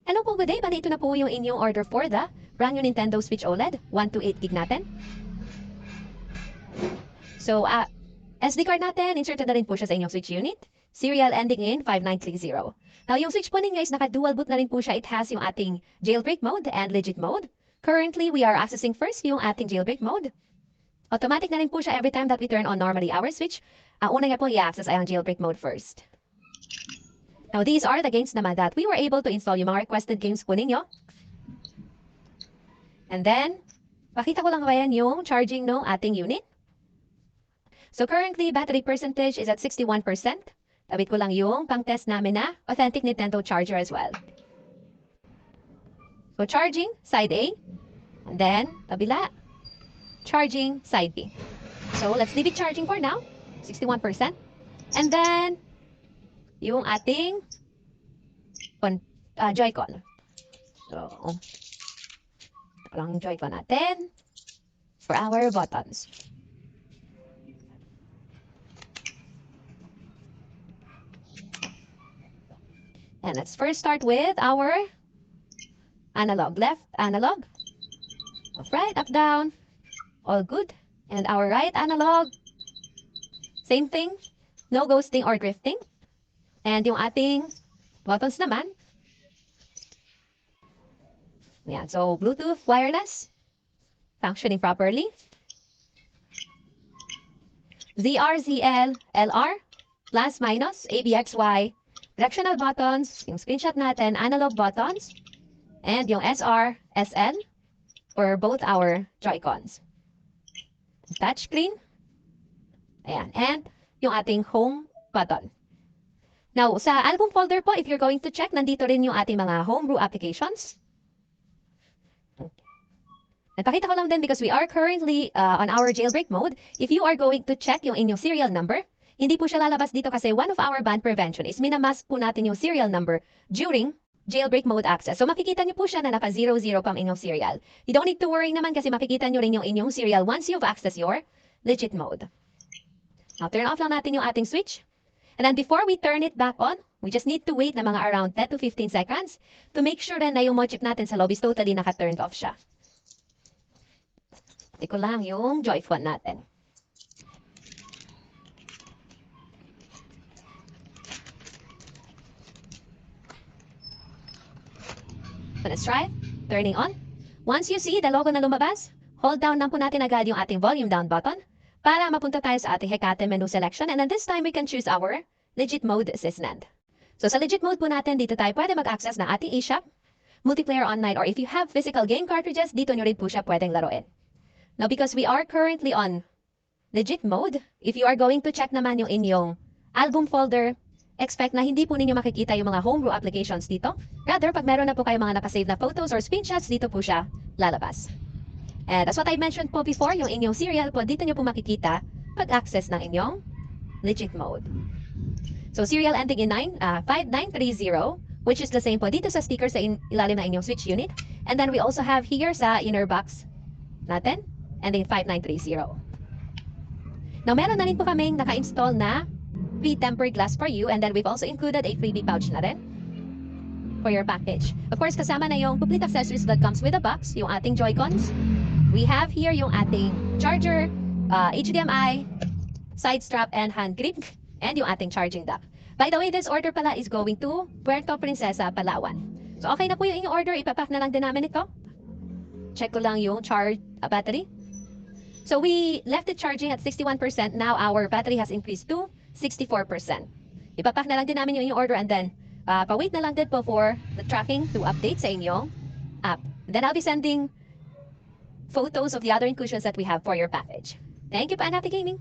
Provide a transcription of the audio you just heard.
Hello po, good day. Bali, ito na po yung inyong order for the brand new Nintendo Switch OLED. 128GB natin. So, SD card natin, inserted na rin po siya sa inyong Switch unit. Serial ending in 5930. Now, yung Switch po ninyo is naka-dual boot na rin po siya. It has yung ating jailbreak mode and legit mode. Currently, we are accessing first yung ating jailbreak mode. Automatic na rin po siya every time that we turn on normally our Switch. Una nga po i-access ay ang jailbreak mode first. Now, these are the games naman that we were able to install yung mga requested games po ninyo. And then, pakita ko lang ba yan yung charging ng ating unit. So, currently, battery percentage is at 61%. Tabit ko lang yung pang-test namin na authentic Nintendo charger as well. So, charging, side A. And then, kabila, charging, side B. So, let's leave it charging for now. 61%. And then, yung ating Joy-Con. So, ito lang Joy-Con natin for our buttons. And let's first start with our analog. Left analog. Left, right, up, down. All good. And our right analog. Same thing. No ghosting or drifting. And yung ating buttons naman. Yan. So, Bluetooth, wireless. Functioning properly. ZR, ZL, LR. Plus, minus, ABXY. Directional buttons. Yung screenshot natin, analog buttons. And yung SR, SL. For both our Joy-Cons. Touchscreen. Ayan. And yung ating home button. Now, sa album folder po, if you're going to check, nandito rin yung ating mga homebrew applications. Napakita ko lang din because we are currently on our jailbreak mode. If you are going to check yung inyong serial number, hindi po siya lalabas dito kasi one of our band prevention is minamask po natin yung serial number during jailbreak mode access. So makikita nyo po siya na naka-00 pang inyong serial. You don't need to worry naman kasi makikita nyo rin yung inyong serial once you've accessed your legit mode. Now, turn off lang natin yung ating switch. And then before we turn it back on, we just need to wait na mga around 10 to 15 seconds to make sure na yung mod chip natin sa loob is totally naka-turned off siya. Ito ko lang yung Joy-Con natin. So let's try turning on. Once you see the logo na lumabas, hold down lang po natin agad yung ating volume down button para mapunta tayo sa ating Hecate menu selection. And then this time, we can choose our legit mode SysNAND. So sa legit mode po natin, dito tayo pwede mag-access ng ating eShop, multiplayer online, or if you have physical game cartridges, dito nyo rin po siya pwedeng laruin. Now, because we are currently on legit mode, if you are going to check naman yung inyong album folder, expect na hindi po ninyo makikita yung mga homebrew applications dito. Rather, pag meron na po kayo mga nakasave na photos or screenshots, dito po siya lalabas. And as what I mentioned po before, yung inyong serial po, dito nyo po makikita pag-access ng inyong legit mode. So, serial ending in 5930, which is the same po dito sa sticker sa ilalim ng inyong Switch unit. And then we also have here sa inner box natin, ending 5930. Now, meron na rin po kaming naka-install na free tempered glass for you, and then we've also included a freebie pouch na rin for your package. Of course, kasama na yung complete accessories that comes with the box, yung ating Joy-Cons. We have here yung ating charger, HDMI, side strap, and hand grip, and yung ating charging dock. By the way, this order pala is going to Puerto Princesa, Palawan. So, okay na po yung inyong order. Ipapack na lang din namin ito. Check ko lang yung charge battery. So, we left it charging at 61%. Now, our battery has increased to 64%. Ipapack na lang din namin yung inyong order, and then, pa-wait na lang din po for the tracking to update sa inyong app. Then, I'll be sending photos of the other inclusions that we have for your package. Thank you, and happy gaming!